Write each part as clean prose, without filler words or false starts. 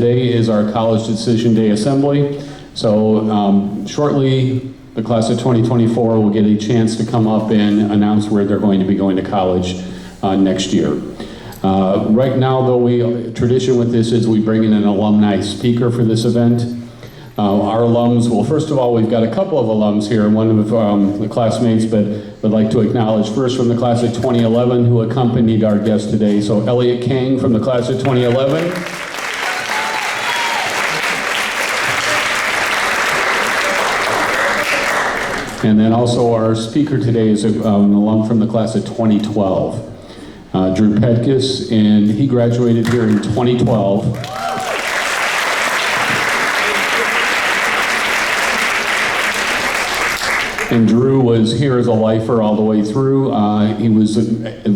today is our College Decision Day Assembly. So shortly, the class of 2024 will get a chance to come up and announce where they're going to be going to college next year. Right now, though, tradition with this is we bring in an alumni speaker for this event. Our alums, well, first of all, we've got a couple of alums here, one of the classmates, but I'd like to acknowledge first from the class of 2011 who accompanied our guest today. So Elliot Kang from the class of 2011. And then also our speaker today is an alum from the class of 2012, Drew Petkus, and he graduated here in 2012. And Drew was here as a lifer all the way through. He was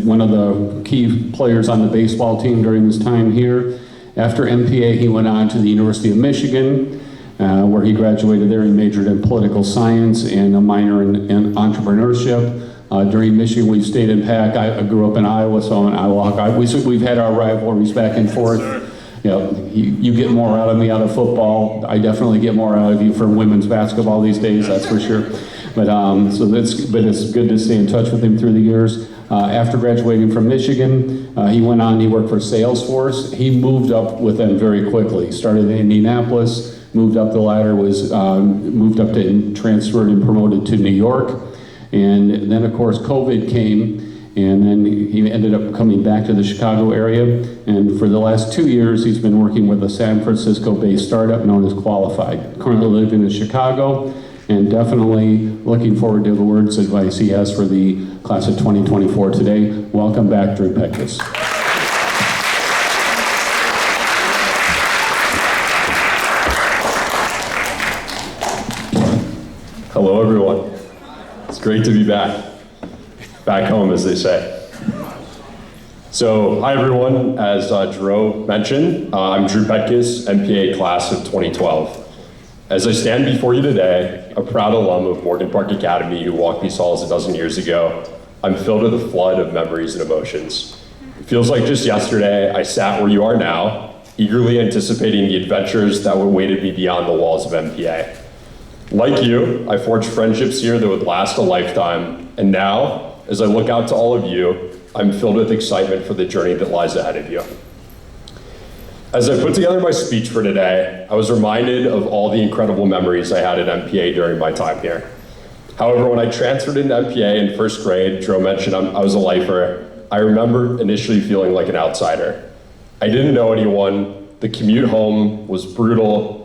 one of the key players on the baseball team during his time here. After MPA, he went on to the University of Michigan, where he graduated there. He majored in political science and a minor in entrepreneurship. During Michigan, we stayed in PAC. I grew up in Iowa, so in Iowa, we've had our rivalries back and forth. You know, you get more out of me out of football. I definitely get more out of you for women's basketball these days, that's for sure. But it's good to stay in touch with him through the years. After graduating from Michigan, he went on, he worked for Salesforce. He moved up with them very quickly. Started in Indianapolis, moved up the ladder, moved up to transferred and promoted to New York. And then of course COVID came, and then he ended up coming back to the Chicago area. And for the last 2 years, he's been working with a San Francisco-based startup known as Qualified. Currently living in Chicago, and definitely looking forward to the words of advice he has for the class of 2024 today. Welcome back, Drew Petkus. Hello, everyone. It's great to be back home, as they say. So, hi, everyone. As Drew mentioned, I'm Drew Petkus, MPA class of 2012. As I stand before you today, a proud alum of Morgan Park Academy who walked these halls a dozen years ago, I'm filled with a flood of memories and emotions. It feels like just yesterday I sat where you are now, eagerly anticipating the adventures that awaited me beyond the walls of MPA. Like you, I forged friendships here that would last a lifetime, and now, as I look out to all of you, I'm filled with excitement for the journey that lies ahead of you. As I put together my speech for today, I was reminded of all the incredible memories I had at MPA during my time here. However, when I transferred into MPA in first grade, Drew mentioned I was a lifer, I remember initially feeling like an outsider. I didn't know anyone, the commute home was brutal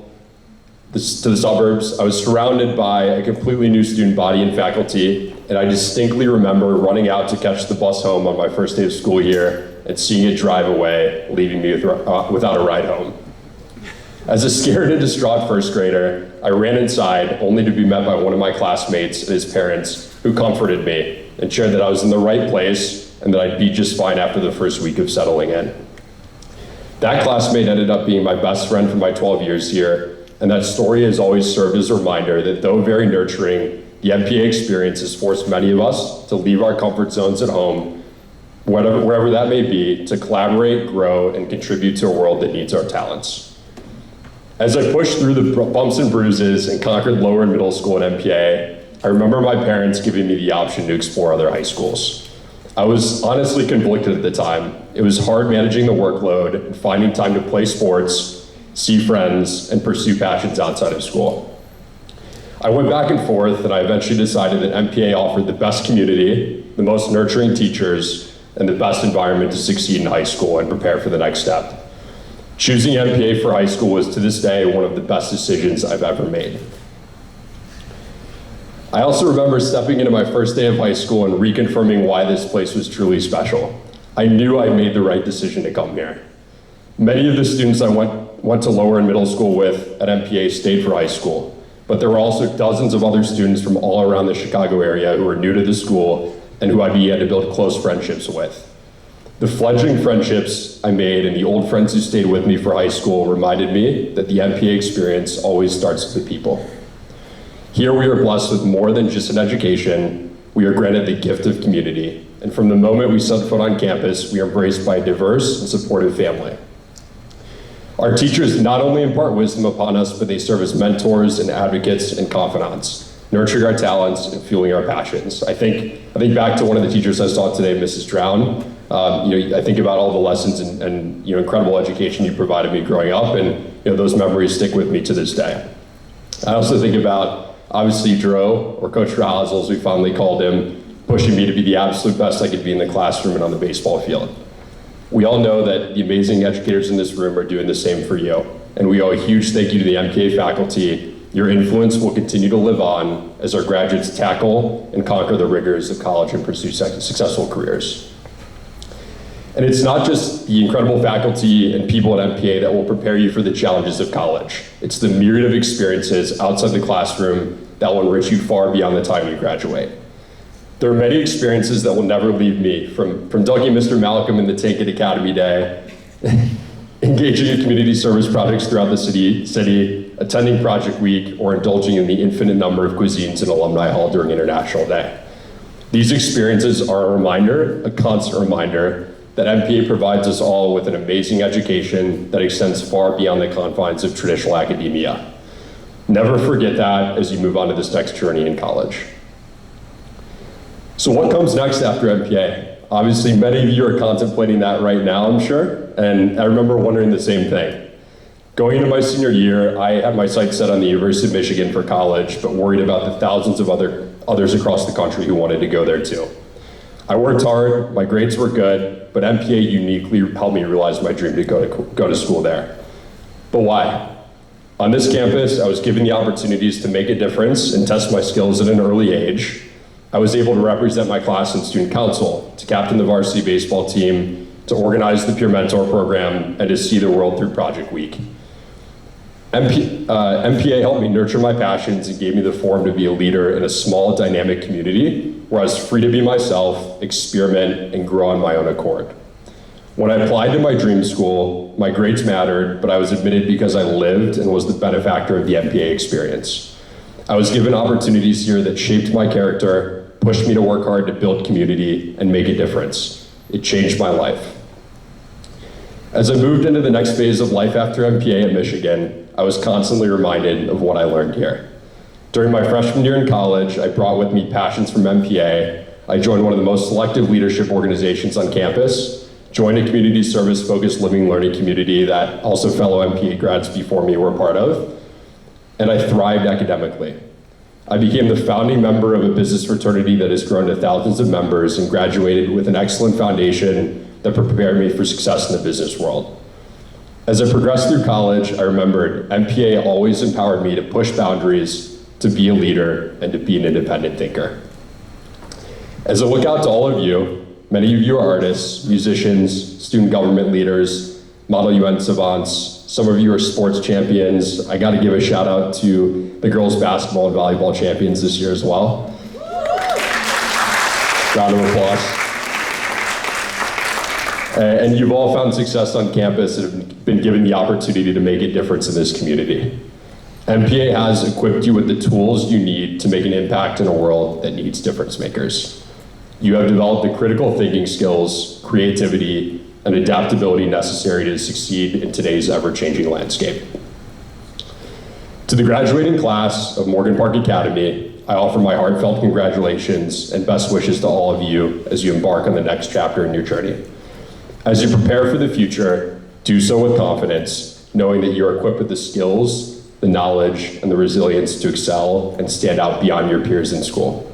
to the suburbs. I was surrounded by a completely new student body and faculty, and I distinctly remember running out to catch the bus home on my first day of school here and seeing it drive away, leaving me without a ride home. As a scared and distraught first grader, I ran inside only to be met by one of my classmates and his parents who comforted me and shared that I was in the right place and that I'd be just fine after the first week of settling in. That classmate ended up being my best friend for my 12 years here, and that story has always served as a reminder that though very nurturing, the MPA experience has forced many of us to leave our comfort zones at home, wherever that may be, to collaborate, grow, and contribute to a world that needs our talents. As I pushed through the bumps and bruises and conquered lower and middle school at MPA, I remember my parents giving me the option to explore other high schools. I was honestly conflicted at the time. It was hard managing the workload and finding time to play sports, see friends, and pursue passions outside of school. I went back and forth, and I eventually decided that MPA offered the best community, the most nurturing teachers, and the best environment to succeed in high school and prepare for the next step. Choosing MPA for high school was to this day one of the best decisions I've ever made. I also remember stepping into my first day of high school and reconfirming why this place was truly special. I knew I made the right decision to come here. Many of the students I went to lower and middle school with at MPA stayed for high school, but there were also dozens of other students from all around the Chicago area who were new to the school and who I began to build close friendships with. The fledgling friendships I made and the old friends who stayed with me for high school reminded me that the MPA experience always starts with the people. Here we are blessed with more than just an education, we are granted the gift of community. And from the moment we set foot on campus, we are embraced by a diverse and supportive family. Our teachers not only impart wisdom upon us, but they serve as mentors and advocates and confidants, nurturing our talents and fueling our passions. I think back to one of the teachers I saw today, Mrs. Drown. I think about all the lessons and incredible education you provided me growing up, and those memories stick with me to this day. I also think about, obviously, Dro, or Coach Razzle, as we fondly called him, pushing me to be the absolute best I could be in the classroom and on the baseball field. We all know that the amazing educators in this room are doing the same for you, and we owe a huge thank you to the MPA faculty. Your influence will continue to live on as our graduates tackle and conquer the rigors of college and pursue successful careers. And it's not just the incredible faculty and people at MPA that will prepare you for the challenges of college. It's the myriad of experiences outside the classroom that will enrich you far beyond the time you graduate. There are many experiences that will never leave me, from dunking Mr. Malcolm in the tank at Academy Day, engaging in community service projects throughout the city, attending Project Week, or indulging in the infinite number of cuisines in Alumni Hall during International Day. These experiences are a reminder, a constant reminder, that MPA provides us all with an amazing education that extends far beyond the confines of traditional academia. Never forget that as you move on to this next journey in college. So what comes next after MPA? Obviously, many of you are contemplating that right now, I'm sure, and I remember wondering the same thing. Going into my senior year, I had my sights set on the University of Michigan for college, but worried about the thousands of others across the country who wanted to go there too. I worked hard, my grades were good, but MPA uniquely helped me realize my dream to go to school there. But why? On this campus, I was given the opportunities to make a difference and test my skills at an early age. I was able to represent my class in student council, to captain the varsity baseball team, to organize the peer mentor program, and to see the world through Project Week. MPA helped me nurture my passions and gave me the forum to be a leader in a small, dynamic community where I was free to be myself, experiment, and grow on my own accord. When I applied to my dream school, my grades mattered, but I was admitted because I lived and was the benefactor of the MPA experience. I was given opportunities here that shaped my character, pushed me to work hard to build community and make a difference. It changed my life. As I moved into the next phase of life after MPA at Michigan, I was constantly reminded of what I learned here. During my freshman year in college, I brought with me passions from MPA. I joined one of the most selective leadership organizations on campus, joined a community service-focused living learning community that also fellow MPA grads before me were part of, and I thrived academically. I became the founding member of a business fraternity that has grown to thousands of members and graduated with an excellent foundation that prepared me for success in the business world. As I progressed through college, I remembered MPA always empowered me to push boundaries, to be a leader, and to be an independent thinker. As I look out to all of you, many of you are artists, musicians, student government leaders, Model UN savants. Some of you are sports champions. I gotta give a shout out to the girls basketball and volleyball champions this year as well. Round of applause. And you've all found success on campus and have been given the opportunity to make a difference in this community. MPA has equipped you with the tools you need to make an impact in a world that needs difference makers. You have developed the critical thinking skills, creativity, and adaptability necessary to succeed in today's ever-changing landscape. To the graduating class of Morgan Park Academy, I offer my heartfelt congratulations and best wishes to all of you as you embark on the next chapter in your journey. As you prepare for the future, do so with confidence, knowing that you're equipped with the skills, the knowledge, and the resilience to excel and stand out beyond your peers in school.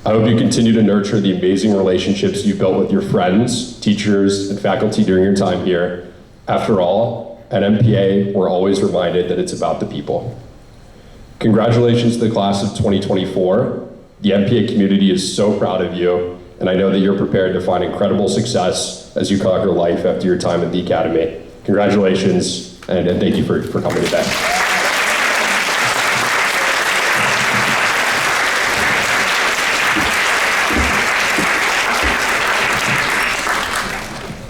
I hope you continue to nurture the amazing relationships you've built with your friends, teachers, and faculty during your time here. After all, at MPA, we're always reminded that it's about the people. Congratulations to the class of 2024. The MPA community is so proud of you, and I know that you're prepared to find incredible success as you conquer life after your time at the Academy. Congratulations, and thank you for coming today.